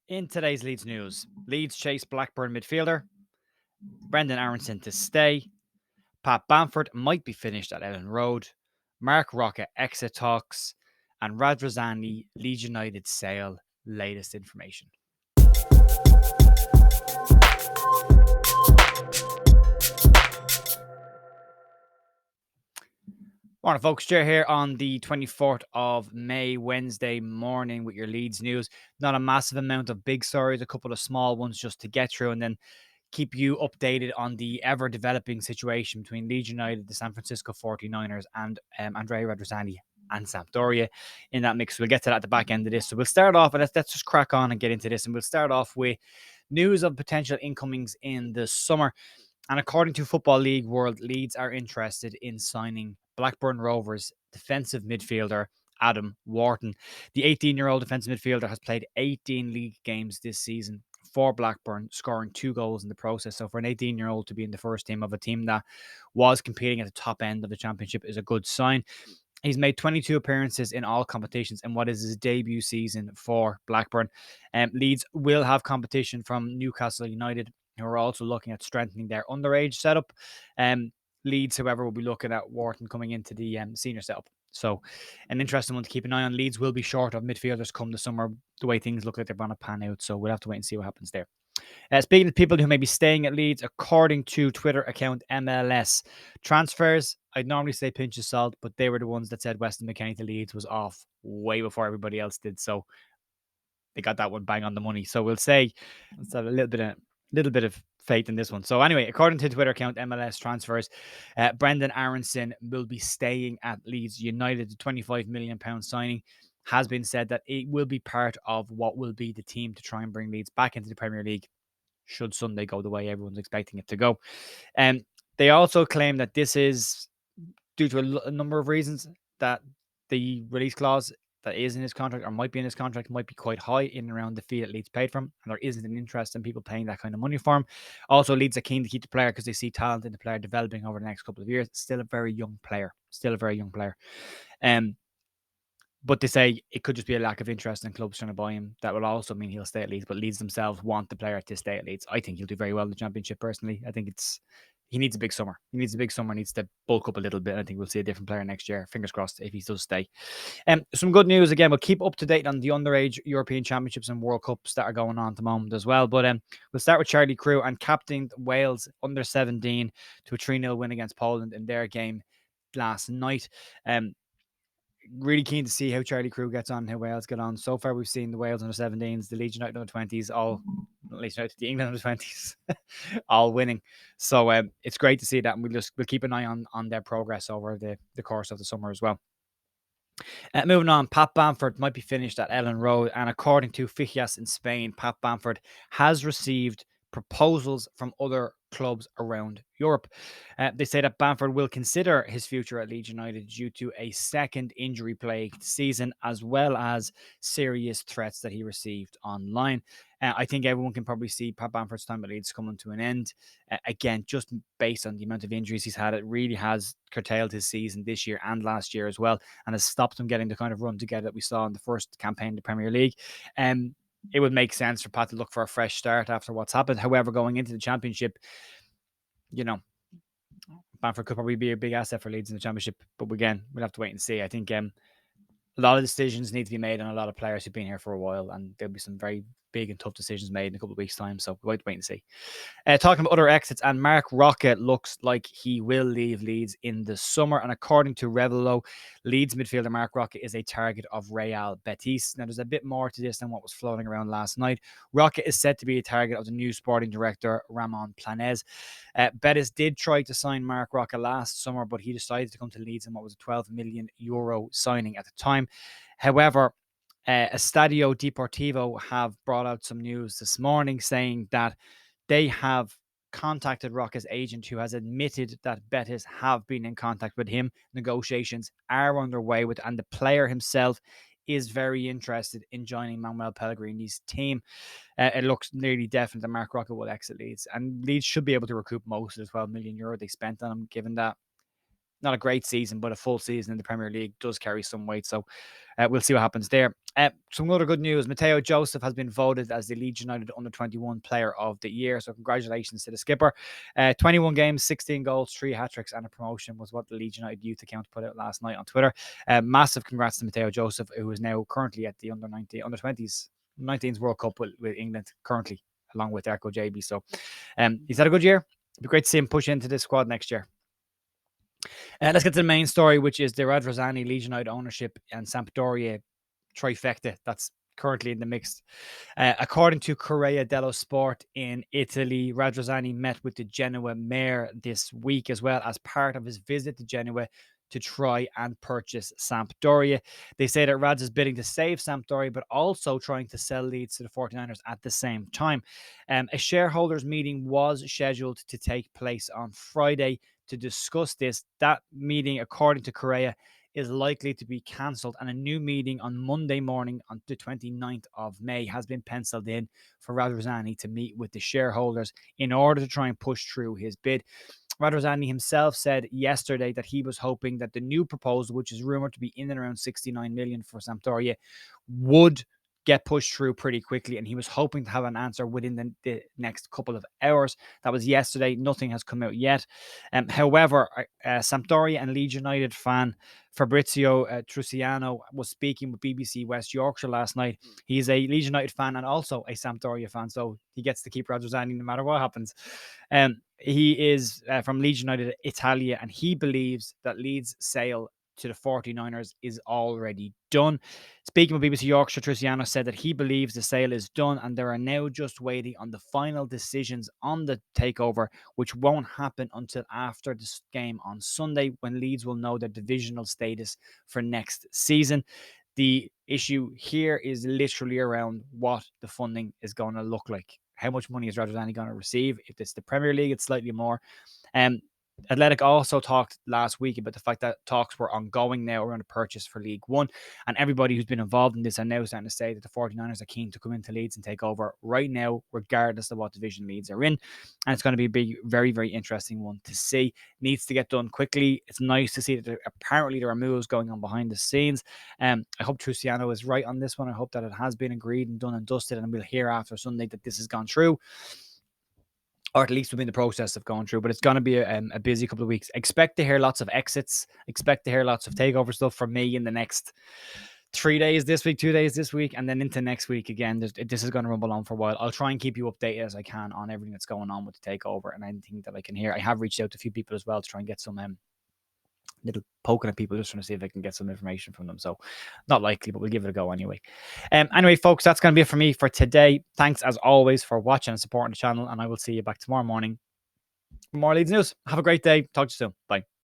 In today's Leeds news, Leeds chase Blackburn midfielder, Brendan Aronson to stay, Pat Bamford might be finished at Ellen Road, Mark Roca exit talks, and Radrizzani Leeds United sale latest information. Morning, folks. Jer here on the 24th of May, Wednesday morning with your Leeds news. Not a massive amount of big stories, a couple of small ones just to get through, and then keep you updated on the ever-developing situation between Leeds United, the San Francisco 49ers, and Andrea Radrizzani and Sampdoria in that mix. We'll get to that at the back end of this. So we'll start off, and let's just crack on and get into this. And we'll start off with news of potential incomings in the summer. And according to Football League World, Leeds are interested in signing Blackburn Rovers defensive midfielder Adam Wharton. The 18-year-old defensive midfielder has played 18 league games this season for Blackburn, scoring 2 goals in the process. So for an 18-year-old to be in the first team of a team that was competing at the top end of the championship is a good sign. He's made 22 appearances in all competitions in what is his debut season for Blackburn. Leeds will have competition from Newcastle United, who are also looking at strengthening their underage setup. Leeds, however, will be looking at Wharton coming into the senior setup. So an interesting one to keep an eye on. Leeds will be short of midfielders come the summer, the way things look like they're going to pan out. So we'll have to wait and see what happens there. Speaking of people who may be staying at Leeds, according to Twitter account MLS, transfers, I'd normally say pinch of salt, but they were the ones that said Weston McKennie to Leeds was off way before everybody else did. So they got that one bang on the money. So we'll say let's have a little bit of faith in this one. So anyway, according to Twitter account MLS transfers, Brendan Aronson will be staying at Leeds United. The £25 million signing has been said that it will be part of what will be the team to try and bring Leeds back into the Premier League should Sunday go the way everyone's expecting it to go. They also claim that this is due to a number of reasons, that the release clause that is in his contract or might be in his contract might be quite high in and around the fee that Leeds paid from, and there isn't an interest in people paying that kind of money for him. Also, Leeds are keen to keep the player because they see talent in the player developing over the next couple of years. Still a very young player. But they say it could just be a lack of interest in clubs trying to buy him. That will also mean he'll stay at Leeds, but Leeds themselves want the player to stay at Leeds. I think he'll do very well in the Championship, personally. I think he needs a big summer. Needs to bulk up a little bit. I think we'll see a different player next year. Fingers crossed if he does stay. Some good news again. We'll keep up to date on the underage European Championships and World Cups that are going on at the moment as well. But we'll start with Charlie Crew and captained Wales under 17 to a 3-0 win against Poland in their game last night. Really keen to see how Charlie Crew gets on, how Wales get on. So far, we've seen the Wales under 17s, the Leeds United under 20s, the England under 20s, all winning. So it's great to see that, and we'll keep an eye on their progress over the course of the summer as well. Moving on, Pat Bamford might be finished at Ellen Road, and according to Fichias in Spain, Pat Bamford has received proposals from other clubs around Europe. They say that Bamford will consider his future at Leeds United due to a second injury-plagued season, as well as serious threats that he received online. I think everyone can probably see Pat Bamford's time at Leeds coming to an end. Again, just based on the amount of injuries he's had, it really has curtailed his season this year and last year as well, and has stopped him getting the kind of run together that we saw in the first campaign in the Premier League. It would make sense for Pat to look for a fresh start after what's happened. However, going into the Championship, Bamford could probably be a big asset for Leeds in the Championship. But again, we'll have to wait and see. I think a lot of decisions need to be made on a lot of players who've been here for a while, and there'll be some very big and tough decisions made in a couple of weeks' time. So we'll wait and see. Talking about other exits, and Mark Roca looks like he will leave Leeds in the summer. And according to Revelo, Leeds midfielder Mark Roca is a target of Real Betis. Now, there's a bit more to this than what was floating around last night. Roca is said to be a target of the new sporting director, Ramon Planez. Betis did try to sign Mark Roca last summer, but he decided to come to Leeds in what was a €12 million signing at the time. However, Estadio Deportivo have brought out some news this morning saying that they have contacted Roca's agent, who has admitted that Betis have been in contact with him. Negotiations are underway and the player himself is very interested in joining Manuel Pellegrini's team. It looks nearly definite that Mark Roca will exit Leeds, and Leeds should be able to recoup most of the €12 million they spent on him, given that not a great season, but a full season in the Premier League does carry some weight. So we'll see what happens there. Some other good news. Mateo Joseph has been voted as the Leeds United Under-21 Player of the Year. So congratulations to the skipper. 21 games, 16 goals, 3 hat-tricks and a promotion was what the Leeds United youth account put out last night on Twitter. Massive congrats to Mateo Joseph, who is now currently at the Under-20s, 19s World Cup with England currently, along with Erko JB. So he's had a good year. It'd be great to see him push into this squad next year. Let's get to the main story, which is the Radrizzani Leeds United ownership and Sampdoria trifecta that's currently in the mix. According to Corriere dello Sport in Italy, Radrizzani met with the Genoa mayor this week as well as part of his visit to Genoa to try and purchase Sampdoria. They say that Rads is bidding to save Sampdoria, but also trying to sell Leeds to the 49ers at the same time. A shareholders meeting was scheduled to take place on Friday to discuss this. That meeting, according to Correa, is likely to be cancelled, and a new meeting on Monday morning on the 29th of May has been penciled in for Radrizzani to meet with the shareholders in order to try and push through his bid. Radrizzani himself said yesterday that he was hoping that the new proposal, which is rumored to be in and around 69 million for Sampdoria, would get pushed through pretty quickly, and he was hoping to have an answer within the next couple of hours. That was yesterday. Nothing has come out yet. However, Sampdoria and Leeds United fan Fabrizio Truciano was speaking with BBC West Yorkshire last night. He's a Leeds United fan and also a Sampdoria fan, so he gets to keep Radrizzani no matter what happens. He is from Leeds United Italia, and he believes that Leeds' sale to the 49ers is already done. Speaking with BBC Yorkshire, Truciano said that he believes the sale is done and they are now just waiting on the final decisions on the takeover, which won't happen until after this game on Sunday, when Leeds will know their divisional status for next season. The issue here is literally around what the funding is going to look like. How much money is Radrizzani going to receive? If it's the Premier League, it's slightly more. Athletic also talked last week about the fact that talks were ongoing now around a purchase for League One, and everybody who's been involved in this are now starting to say that the 49ers are keen to come into Leeds and take over right now, regardless of what division Leeds are in. And it's going to be a big, very, very interesting one to see. Needs to get done quickly. It's nice to see that apparently there are moves going on behind the scenes. I hope Truciano is right on this one. I hope that it has been agreed and done and dusted, and we'll hear after Sunday that this has gone through, or at least within the process of going through. But it's going to be a busy couple of weeks. Expect to hear lots of exits. Expect to hear lots of takeover stuff from me in the next 3 days this week, 2 days this week, and then into next week again. This is going to rumble on for a while. I'll try and keep you updated as I can on everything that's going on with the takeover and anything that I can hear. I have reached out to a few people as well to try and get some little poking at people, just trying to see if I can get some information from them. So not likely, but we'll give it a go anyway. Anyway, folks, that's going to be it for me for today. Thanks as always for watching and supporting the channel, and I will see you back tomorrow morning for more Leeds news. Have a great day. Talk to you soon. Bye.